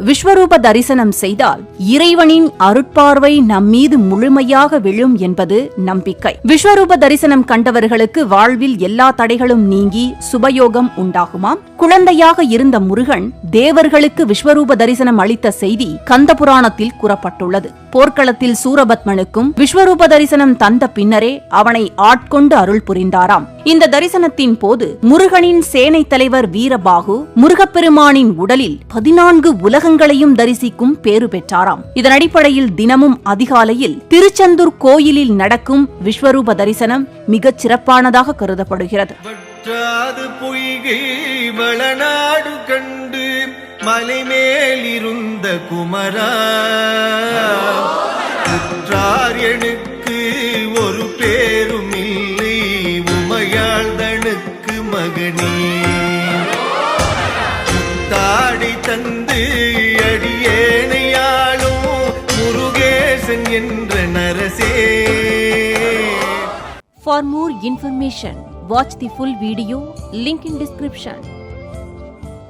விஸ்வரூப தரிசனம் செய்தால் இறைவனின் அருட்பார்வை நம்மீது முழுமையாக விழும் என்பது நம்பிக்கை. விஸ்வரூப தரிசனம் கண்டவர்களுக்கு வாழ்வில் எல்லா தடைகளும் நீங்கி சுபயோகம் உண்டாகுமாம். குழந்தையாக இருந்த முருகன் தேவர்களுக்கு விஸ்வரூப தரிசனம் அளித்த செய்தி கந்த புராணத்தில் கூறப்பட்டுள்ளது. போர்க்களத்தில் சூரபத்மனுக்கும் விஸ்வரூப தரிசனம் தந்த பின்னரே அவனை ஆட்கொண்டு அருள் புரிந்தாராம். இந்த தரிசனத்தின் போது முருகனின் சேனை தலைவர் வீரபாகு முருகப்பெருமானின் உடலில் 14 உலகங்களையும் தரிசிக்கும் பேறு பெற்றாராம். இதன் அடிப்படையில் தினமும் அதிகாலையில் திருச்செந்தூர் கோயிலில் நடக்கும் விஸ்வரூப தரிசனம் மிகச் சிறப்பானதாக கருதப்படுகிறது. வளநாடு கண்டு மலை மேலிருந்த குமரா குற்றார் எனக்கு ஒரு பேரும் இல்லை உமையாள்தனுக்கு மகனே தாடி தந்து அடியேனையாளும் முருகேசன் என்ற நரசே. For more information, watch the full video, link in description.